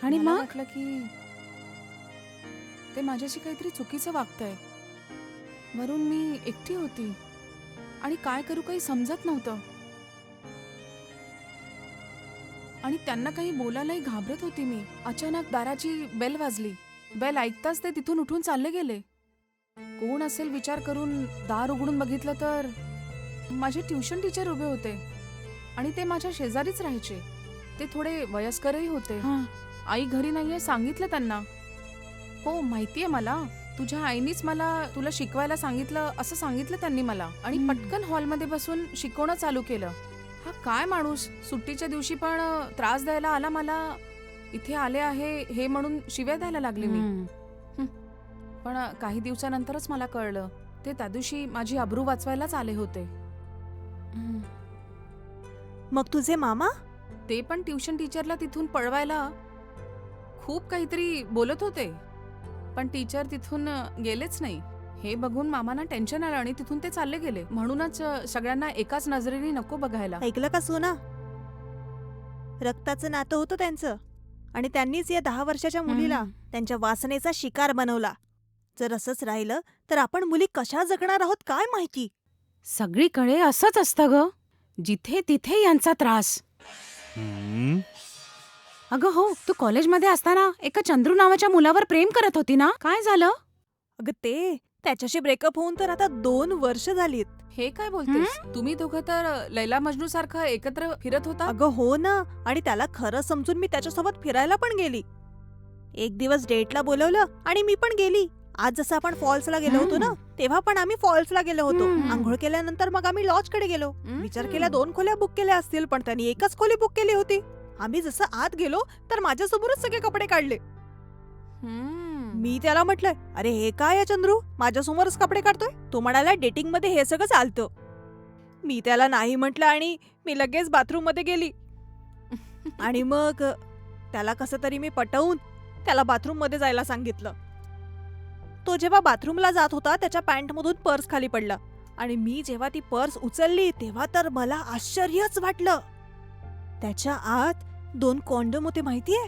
आणि मला मग वाटलं की ते माझ्याशी काहीतरी चुकीचं वागतंय. वरून मी एकटी होती आणि काय करू काही समजत नव्हतं. आणि त्यांना काही बोलायलाही घाबरत होती मी. अचानक दाराची बेल वाजली. बेल ऐकताच ते तिथून उठून चालले गेले. कोण असेल विचार करून दार उघडून बघितलं तर माझे ट्युशन टीचर उभे होते आणि ते माझ्या शेजारीच राहायचे. ते थोडे वयस्करही होते. हां. आई घरी नाहीये सांगितलं त्यांना. हो माहितीये मला, तुझ्या आईनीच मला तुला शिकवायला सांगितलं असं सांगितलं त्यांनी मला. आणि पटकन हॉलमध्ये बसून शिकवणं चालू केलं. हा काय माणूस सुट्टीच्या दिवशी पण त्रास द्यायला आला मला. इथे आले आहे हे म्हणून शिव्या द्यायला लागले मी. पण काही दिवसानंतरच मला कळलं ते त्या दिवशी माझी अब्रू वाचवायलाच आले होते. मग तुझे मामा? ते पण ट्युशन टीचरला तिथून पळवायला खूप काहीतरी बोलत होते. पण टीचर तिथून गेलेच नाही. हे बघून मामांना टेन्शन आलं आणि तिथून ते चालले गेले. म्हणूनच सगळ्यांना एकाच नजरेने नको बघायला. ऐकलं का सोना? रक्ताचं नातं होतं त्यांचं आणि त्यांनीच या 10 वर्षाच्या मुलीला त्यांच्या वासनेचा शिकार बनवला. जर असंच राहिलं तर आपण मुली कशा जगणार आहोत काय माहिती. सगळीकडे असंच असतं ग. जिथे तिथे यांचा त्रास. हम्म, अगं हो, तू कॉलेजमध्ये असताना एका चंद्रू नावाच्या मुलावर प्रेम करत होती ना? काय झालं? अगं ते त्याच्याशी ब्रेकअप होऊन तर आता 2 वर्ष झालीत. हे काय बोलतेस? तुम्ही दोघं तर लैला मजनू सारखं एकत्र फिरत होता. अगं हो ना. आणि त्याला खरं समजून मी त्याच्यासोबत फिरायला पण गेली. एक दिवस डेटला बोलवलं आणि मी पण गेली. आज जसं आपण फॉल्सला गेलो होतो ना, तेव्हा पण आम्ही फॉल्सला गेलो होतो. आंघोळ केल्यानंतर मग आम्ही लॉजकडे गेलो. विचार केला 2 खोल्या बुक केल्या असतील, पण त्यांनी एकच खोली बुक केली होती. आम्ही जसं आत गेलो तर माझ्यासमोरच सगळे कपडे काढले. मी त्याला म्हटलंय, अरे हे काय आहे चंद्रू, माझ्यासमोरच कपडे काढतोय. तो म्हणाला डेटिंग मध्ये हे सगळं चालतं. मी त्याला नाही म्हटलं आणि मी लगेच बाथरूम मध्ये गेली. आणि मग त्याला कसं तरी मी पटवून त्याला बाथरूम मध्ये जायला सांगितलं. तो जेव्हा बाथरूमला जात होता त्याच्या पॅन्ट मधून पर्स खाली पडला आणि मी जेव्हा ती पर्स उचलली तेव्हा तर मला आश्चर्यच वाटलं. त्याच्या आत 2 कॉन्डम होते माहितीये.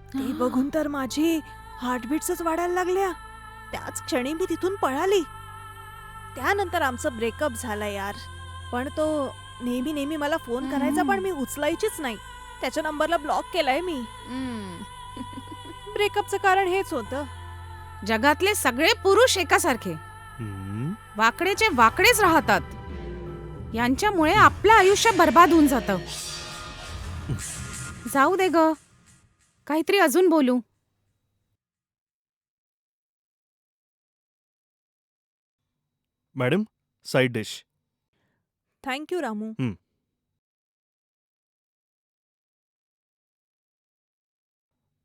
ते बघून तर माझी हार्टबीट्सच वाढायला लागल्या. त्याच क्षणी मी तिथून पळाली. त्यानंतर आमचं ब्रेकअप झालं यार. पण तो नेहमी नेहमी मला फोन करायचा पण मी उचलायचीच नाही. त्याच्या नंबरला ब्लॉक केलाय मी. ब्रेकअपचं कारण हेच होतं. जगातले सगळे पुरुष एकासारखे हम्म. वाकडेचे वाकडेच राहतात. यांच्यामुळे आपलं आयुष्य बर्बाद होऊन जातं. जाऊ दे ग, काहीतरी अजून बोलू. Madam, side dish. Thank you Ramu.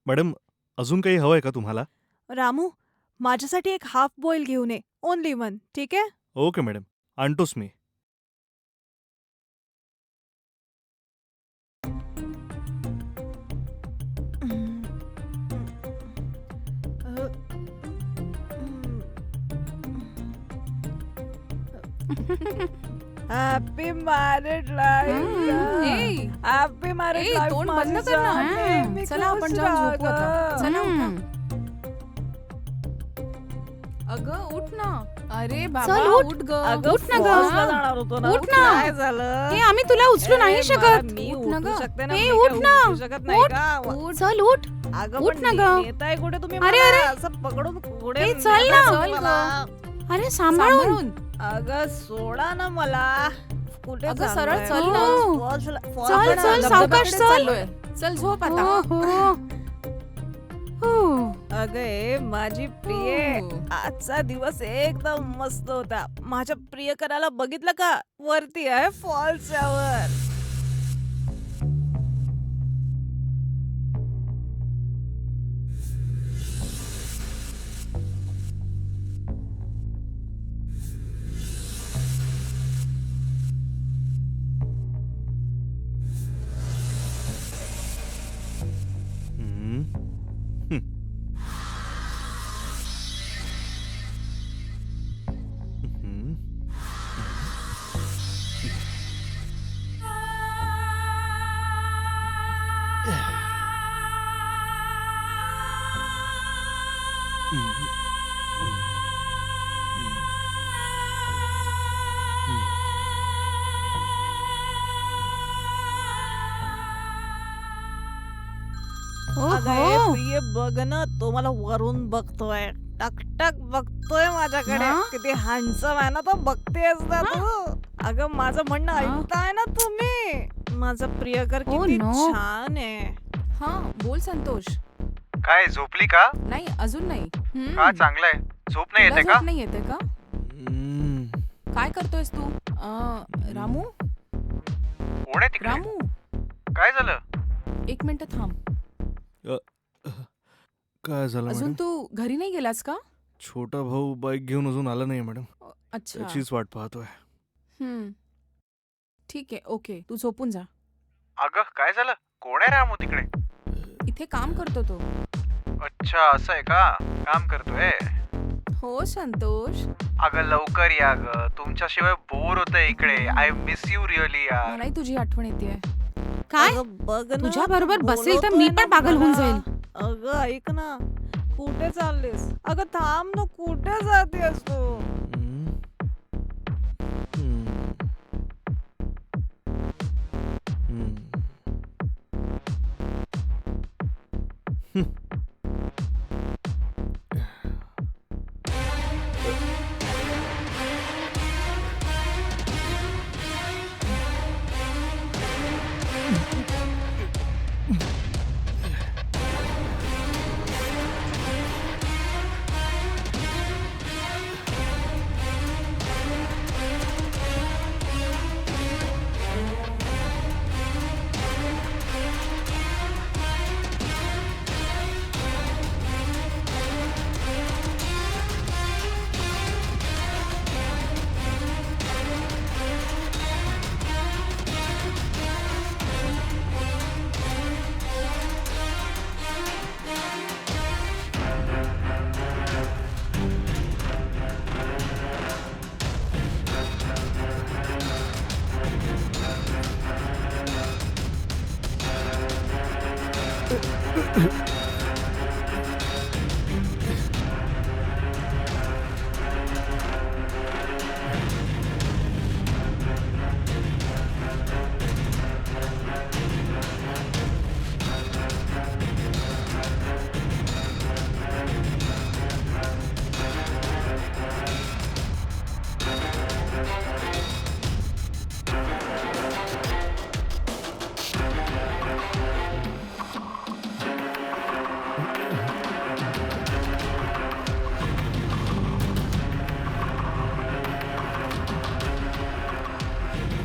Madam, अजून काही हवंय का तुम्हाला? रामू, माझ्यासाठी एक हाफ बॉईल घेऊन ये. ओनली 1, ठीक आहे? ओके मॅडम, आणतोच मी. Happy married life. ए, हॅपी मॅरिड ए, लाईफ. तोंड बंद कर ना. चला आपण जाऊन झोपू आता. चला उठा. अगं उठ ना. अरे बाबा चल, उठ. उठ ग. अगं, उठ ना ग. फॉल्सला जाणार होतो ना. उठ ना. काय झालं? हे आम्ही तुला उचलू नाही ए, शकत. मी उठ ना उठू ग. शकते ना. ए, मी उठ काय ना. उठू शकत नाही उठ. का? उठ. चल उठ. अगं उठ पण ना ग. नेताय कुठे तुम्ही अरे, मला अरे. असं पकडून पुढे ए, चल ना. चल ग. अरे सांभाळून. सांभाळून. अगं सोडा ना मला. कुठे अगं, चाललोय? सरळ चल ना. चल, आपण चल, धबधब्याकडे सावकाश चल. चाललोय. चल झोप आता. हो. अगं ए, माझी प्रिये, हो. आजचा दिवस एकदम मस्त होता. माझ्या प्रियकराला बघितलं का? वरती आहे फॉल्सच्या वर. हम्म. हं. हम्म. अगं हे ओहो. प्रिय बघ ना, तो मला वरून बघतोय, टकटक बघतोय माझ्याकडे. हा? किती हँडसम आहे ना तो, बघतेस ना हा? तू. अगं माझं म्हणणं हा? ऐकताय ना तुम्ही? माझा प्रियकर Oh, किती no. छान आहे. हा बोल संतोष. काय झोपली का? नाही अजून नाही. का चांगलंय. झोप नाही तुला येते का? झोप नाही येते का? काय करतोयस तू? रामू कोण आहे तिकडे? रामू काय झालं? एक मिनिट थांब. काय झालं अजून मॅडम? तू घरी नाही गेलास का? छोटा भाऊ बाईक घेऊन अजून आला नाही मॅडम. अच्छा. त्याचीच वाट पाहतोय. हम्म. ठीक आहे ओके तू झोपून जा. अगं काय झालं? कोण आहे रामू तिकडे? इथे काम करतो तो. अच्छा असं आहे का? काम करतोय. हो संतोष. अगं लवकर या ग. तुमच्याशिवाय बोर होतंय इकडे. आय मिस यू रिअली यार. मलाही तुझी आठवण येते. काय अगं बघ ना, तुझ्या बरोबर तो बसेल तर बोलवतोय मी ना पण पागल होऊन मला. जाईल. अगं ऐक ना, कुठे चाललीस? अगं थांब ना, कुठे जातेस तू? हम्म. हम्म. हम्म.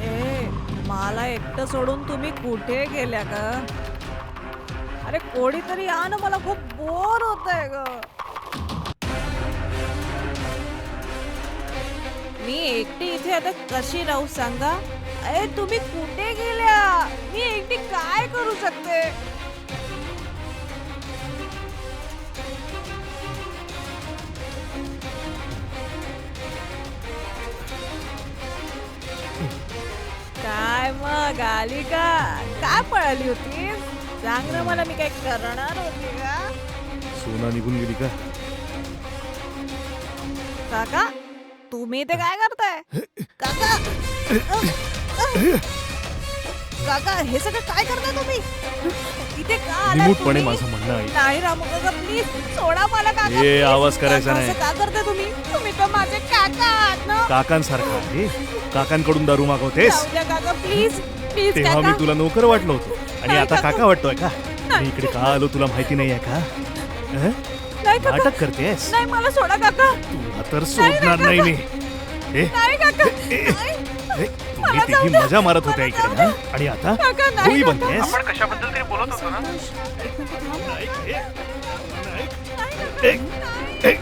ए, मला एकटं सोडून तुम्ही कुठे गेल्या का? अरे कोणीतरी या ना, मला खूप बोर होतंय ग. मी एकटी इथे आता कशी राहू सांगा? अरे तुम्ही कुठे गेल्या? मी एकटी काय करू शकते? काय मग आली का? काय पळाली होती? सांग ना मला, मी काय करणार होती का? सोना निघून गेली का? काका तुम्ही इथे काय करताय? काका काका हे सगळं काय करताय तुम्ही? इथे का आलाय निमूटपणे तुम्ही? माझं म्हणणं आहे. नाही रामू काका प्लीज सोडा मला काका. ए, please. आवाज करायचा काका, नाही. असं का करताय तुम्ही? तुम्ही तर माझे काका आहात ना. काकांसारखा आहे. काकांकडून दारू मागवतेस? जाऊ द्या काका प्लीज प्लीज तेव्हा काका. मी तुला नोकर वाटलो होतो आणि नाही आता काका. काका वाटतोय का? मी इकडे का आलो तुला माहिती नाहीये का? हं? नाही काका. नाटक करतेस? नाही मला सोडा काका. तुला तर सोडणार नाही मी. ए, नाही काका. ए, नाही. ए, तुम्ही मला जाऊ तिघी द्या. मजा मारत होत्या मला जाऊ इकडे हं? आणि आता काका, नाही होळी काका. बनतेस? आपण कशाबद्दल तरी बोलत होतो ना? संतोष एक मिनिट थांब. नाही, ए, नाही. नाही, ए, नाही. ए,